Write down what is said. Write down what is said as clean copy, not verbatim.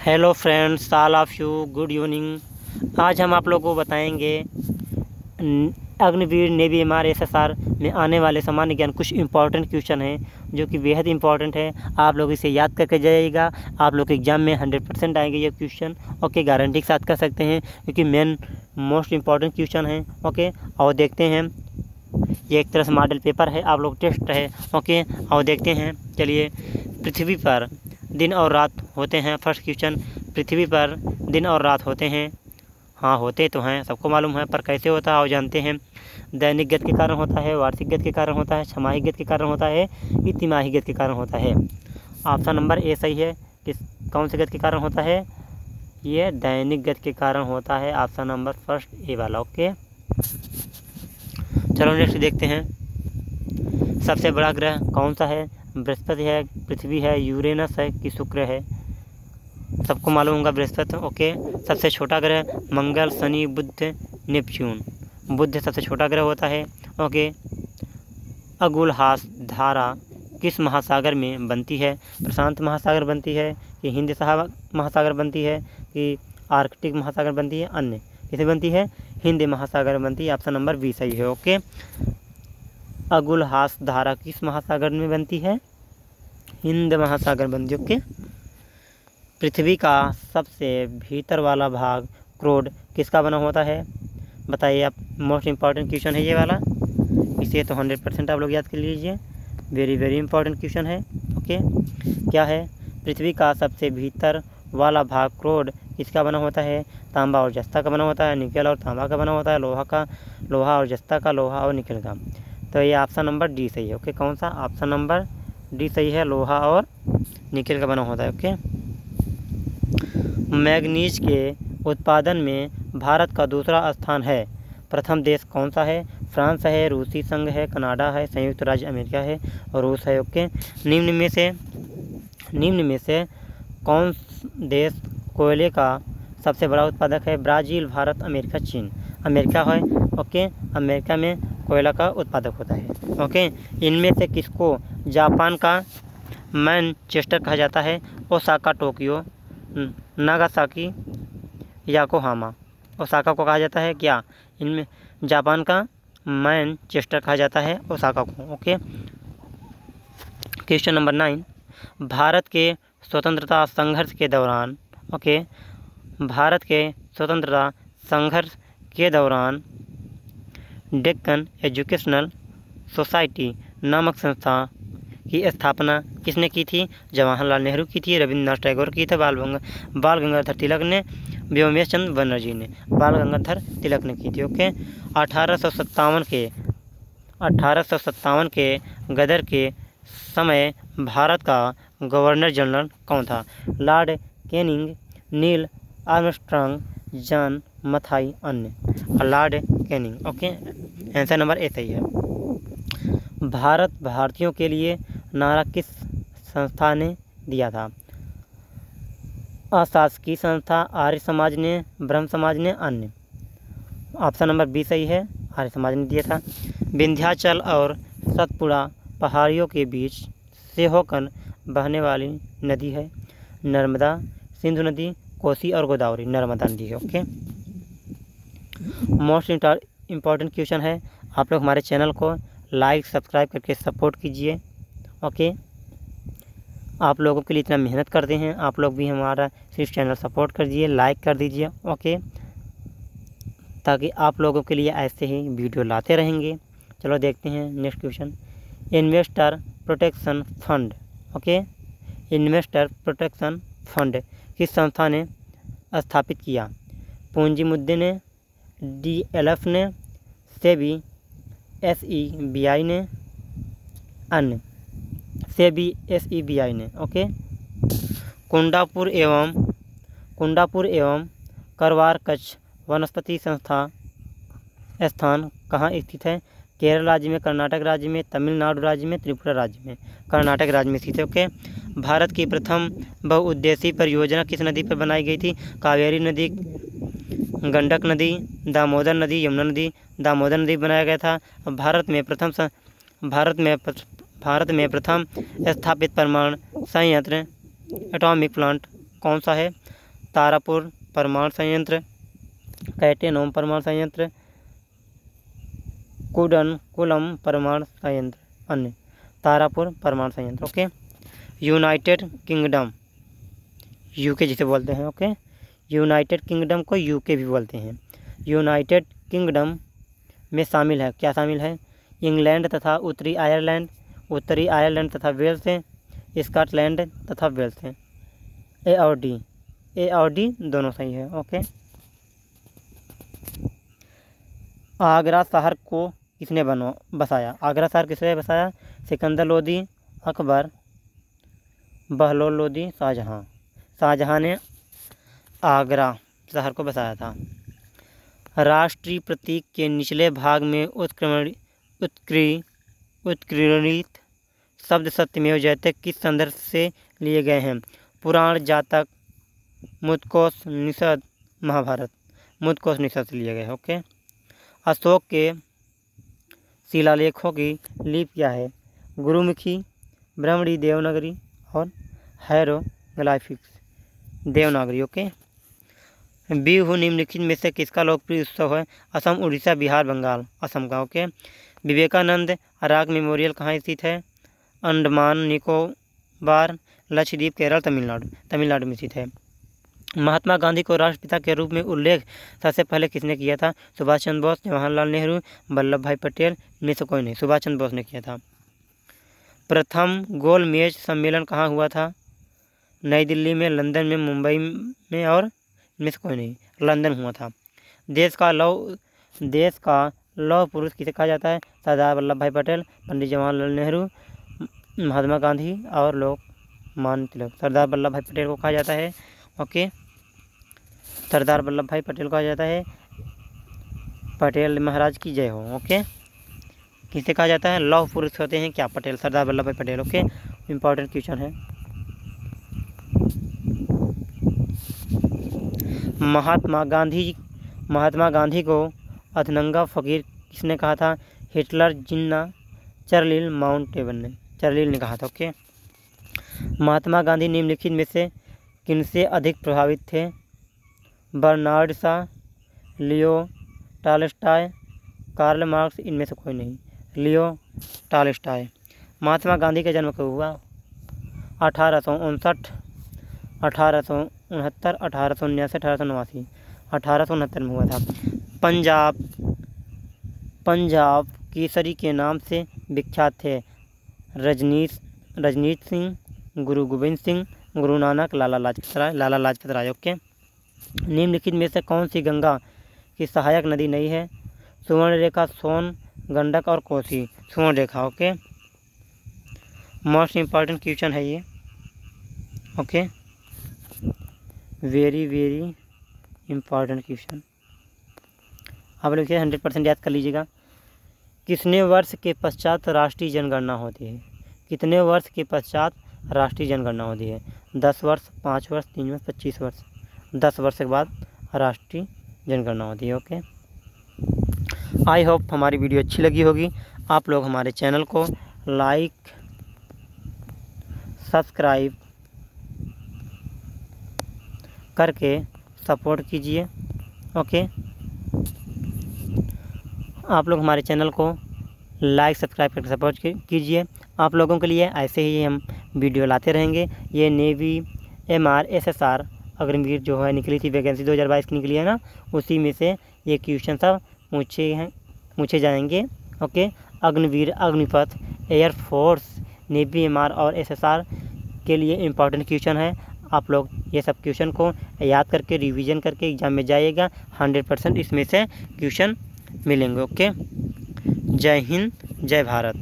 Hello friends, all of you good evening. आज हम आप लोगों को बताएंगे अग्निवीर नेवी MRSSR में आने वाले सामान्य ज्ञान कुछ इंपॉर्टेंट क्वेश्चन हैं जो कि बेहद इंपॉर्टेंट है। आप लोग इसे याद करके जाइएगा, आप लोग एग्जाम में 100% आएंगे ये क्वेश्चन। ओके, गारंटी के साथ कर सकते हैं क्योंकि मेन मोस्ट इंपॉर्टेंट क्वेश्चन है। ओके, और देखते हैं, ये एक तरह से मॉडल पेपर है, आप लोग टेस्ट है। ओके, और देखते हैं। चलिए, पृथ्वी पर दिन और रात होते हैं। फर्स्ट क्वेश्चन, पृथ्वी पर दिन और रात होते हैं? हाँ, होते तो हैं, सबको मालूम है, पर कैसे होता है और जानते हैं। दैनिक गति के कारण होता है, वार्षिक गति के कारण होता है, छमाही गति के कारण होता है, कि तिमाही गति के कारण होता है? ऑप्शन नंबर ए सही है। किस कौन से गति के कारण होता है? ये दैनिक गति के कारण होता है। ऑप्शन नंबर फर्स्ट ए वाला। ओके, चलो नेक्स्ट देखते हैं। सबसे बड़ा ग्रह कौन सा है? बृहस्पति है, पृथ्वी है, यूरेनस है, कि शुक्र है? सबको मालूम होगा बृहस्पति। ओके, सबसे छोटा ग्रह मंगल, शनि, बुध, नेपच्यून। बुध सबसे छोटा ग्रह होता है। ओके, अगुलहास धारा किस महासागर में बनती है? प्रशांत महासागर बनती है, कि हिंद महासागर बनती है, कि आर्कटिक महासागर बनती है? अन्य किसे बनती है? हिंद महासागर बनती है। ऑप्शन नंबर बी सही है। ओके, अगुलहास धारा किस महासागर में बनती है? हिंद महासागर बनती है। ओके, पृथ्वी का सबसे भीतर वाला भाग क्रोड किसका बना होता है? बताइए आप। मोस्ट इम्पॉर्टेंट क्वेश्चन है ये वाला, इसे तो 100% आप लोग याद कर लीजिए। वेरी वेरी इंपॉर्टेंट क्वेश्चन है। ओके, क्या है? पृथ्वी का सबसे भीतर वाला भाग क्रोड किसका बना होता है? तांबा और जस्ता का बना होता है, निकल और तांबा का बना होता है, लोहा और जस्ता का, लोहा और निकल का। तो ये ऑप्शन नंबर डी सही है। ओके, कौन सा? ऑप्शन नंबर डी सही है, लोहा और निकल का बना होता है। ओके, मैग्नीज के उत्पादन में भारत का दूसरा स्थान है। प्रथम देश कौन सा है? फ्रांस है, रूसी संघ है, कनाडा है, संयुक्त राज्य अमेरिका है और रूस है। ओके, निम्न में से कौन देश कोयले का सबसे बड़ा उत्पादक है? ब्राज़ील, भारत, अमेरिका, चीन। अमेरिका है। ओके, अमेरिका में कोयला का उत्पादक होता है। ओके, इनमें से किसको जापान का मैनचेस्टर कहा जाता है? Osaka, Tokyo, Nagasaki, Yokohama. Osaka को कहा जाता है क्या? इनमें जापान का मैनचेस्टर कहा जाता है ओसाका को। ओके, क्वेश्चन नंबर 9, भारत के स्वतंत्रता संघर्ष के दौरान, ओके, भारत के स्वतंत्रता संघर्ष के दौरान डेक्कन एजुकेशनल सोसाइटी नामक संस्था की स्थापना किसने की थी? जवाहरलाल नेहरू की थी, रविंद्रनाथ टैगोर की थी, बाल गंगाधर तिलक ने, व्योमेश चंद्र बनर्जी ने। बाल गंगाधर तिलक ने की थी। ओके, 1857 के गदर के समय भारत का गवर्नर जनरल कौन था? Lord Canning, Neil Armstrong, John Mathai, अन्य। Lord Canning. Okay, answer number A सही है। भारतीयों के लिए नारा किस संस्था ने दिया था? अशासकीय संस्था, आर्य समाज ने, ब्रह्म समाज ने, अन्य। ऑप्शन नंबर बी सही है, आर्य समाज ने दिया था। विंध्याचल और सतपुड़ा पहाड़ियों के बीच से होकर बहने वाली नदी है? नर्मदा, सिंधु नदी, कोसी और गोदावरी। नर्मदा नदी है। ओके, मोस्ट इम्पॉर्टेंट क्वेश्चन है। आप लोग हमारे चैनल को लाइक सब्सक्राइब करके सपोर्ट कीजिए। ओके, आप लोगों के लिए इतना मेहनत करते हैं, आप लोग भी हमारा सिर्फ चैनल सपोर्ट कर दीजिए, लाइक कर दीजिए। ओके, ताकि आप लोगों के लिए ऐसे ही वीडियो लाते रहेंगे। चलो देखते हैं next question. Investor protection fund, okay, investor protection fund किस संस्था ने स्थापित किया? पूंजी मुद्दे ने, DLF ने, सेबी, SEBI ने, अन्य। सेबी, SEBI ने। ओके, कुंडापुर एवं करवार कच्छ वनस्पति संस्था स्थान कहाँ स्थित है? केरल राज्य में, कर्नाटक राज्य में, तमिलनाडु राज्य में, त्रिपुरा राज्य में। कर्नाटक राज्य में स्थित है। ओके, भारत की प्रथम बहुउद्देशीय परियोजना किस नदी पर बनाई गई थी? कावेरी नदी, गंडक नदी, दामोदर नदी, यमुना नदी। दामोदर नदी बनाया गया था। भारत में प्रथम स्थापित परमाणु संयंत्र एटॉमिक प्लांट कौन सा है? तारापुर परमाणु संयंत्र, कैटेनोम परमाणु संयंत्र, कुलम परमाणु संयंत्र। अन्य तारापुर परमाणु संयंत्र। ओके। यूनाइटेड किंगडम, यूके जिसे बोलते हैं। ओके। यूनाइटेड किंगडम को यूके भी बोलते हैं। यूनाइटेड किंगडम में शामिल है, क्या शामिल है? इंग्लैंड तथा उत्तरी आयरलैंड तथा वेल्स हैं, स्कॉटलैंड तथा वेल्स हैं। ए और डी दोनों सही है। ओके। आगरा शहर को किसने बसाया? आगरा शहर किसने बसाया? सिकंदर लोदी, अकबर, बहलोल लोदी, शाहजहाँ। शाहजहाँ ने आगरा शहर को बसाया था। राष्ट्रीय प्रतीक के निचले भाग में उत्कीर्णित शब्द सत्यमेव जयते किस संदर्भ से लिए गए हैं? पुराण, जातक, मुद्गोपनिषद, महाभारत। मुद्गोपनिषद से लिए गए। ओके। अशोक के शिलालेखों की लिपि क्या है? गुरुमुखी, ब्राह्मणी, देवनागरी और हायरोग्लिफिक्स, देवनागरी। ओके। बिहू निम्नलिखित में से किसका लोकप्रिय उत्सव है? असम, उड़ीसा, बिहार, बंगाल। असम का। ओके। विवेकानंद राग मेमोरियल कहाँ स्थित है? अंडमान निकोबार, लक्षद्वीप, केरल, तमिलनाडु में स्थित है। महात्मा गांधी को राष्ट्रपिता के रूप में उल्लेख सबसे पहले किसने किया था? सुभाष चंद्र बोस, जवाहरलाल नेहरू, वल्लभ भाई पटेल, इनमें से कोई नहीं, सुभाष चंद्र बोस ने किया था। प्रथम गोल मेज सम्मेलन कहाँ हुआ था? नई दिल्ली में, लंदन में, मुंबई में और इनमें से कोई नहीं, लंदन हुआ था। देश का लौह पुरुष किसे कहा जाता है? सरदार वल्लभ भाई पटेल, पंडित जवाहरलाल नेहरू, महात्मा गांधी और लोकमान्य तिलक। सरदार वल्लभ भाई पटेल को कहा जाता है। ओके। सरदार वल्लभ भाई पटेल को कहा जाता है पटेल महाराज की जय हो। ओके। किसे कहा जाता है? लौह पुरुष होते हैं क्या? पटेल, सरदार वल्लभ भाई पटेल। ओके। इम्पोर्टेंट क्वेश्चन है। महात्मा गांधी को अधनंगा फकीर किसने कहा था? हिटलर, जिन्ना, चर्चिल, चर्चिल ने कहा था। ओके। महात्मा गांधी निम्नलिखित में से किनसे अधिक प्रभावित थे? Bernard Shaw, Leo Tolstoy, Karl Marx, इनमें से कोई नहीं, लियो टॉलस्टॉय। महात्मा गांधी का जन्म कब हुआ? 1859, 1869, 1879, 1889। 1869 में हुआ था। पंजाब केसरी के नाम से विख्यात थे रजनीत सिंह, गुरु गोविंद सिंह, गुरु नानक, लाला लाजपत राय। ओके। निम्नलिखित में से कौन सी गंगा की सहायक नदी नहीं है? सुवर्ण रेखा, सोन, गंडक और कोसी। सुवर्ण रेखा। ओके। मोस्ट इम्पॉर्टेंट क्वेश्चन है ये। ओके। वेरी इम्पॉर्टेंट क्वेश्चन, आप लोग 100% याद कर लीजिएगा। कितने वर्ष के पश्चात राष्ट्रीय जनगणना होती है? कितने वर्ष के पश्चात राष्ट्रीय जनगणना होती है? 10 वर्ष, 5 वर्ष, 3 वर्ष, 25 वर्ष। 10 वर्ष के बाद राष्ट्रीय जनगणना होती है। ओके। आई होप हमारी वीडियो अच्छी लगी होगी। आप लोग हमारे चैनल को लाइक, सब्सक्राइब करके सपोर्ट कीजिए। ओके। आप लोग हमारे चैनल को लाइक, सब्सक्राइब करके सपोर्ट कीजिए। आप लोगों के लिए ऐसे ही हम वीडियो लाते रहेंगे। ये नेवी, MR, SSR अग्निवीर जो है निकली थी, वैकेंसी 2022 की निकली है ना, उसी में से ये क्वेश्चन सब पूछे जाएंगे। Okay. Agniveer, Agnipath, air force, navy, MR और SSR के लिए इम्पॉर्टेंट क्वेश्चन है। आप लोग ये सब क्वेश्चन को याद करके रिवीजन करके एग्ज़ाम में जाइएगा। 100% इसमें से क्वेश्चन मिलेंगे। ओके। जय हिंद, जय भारत।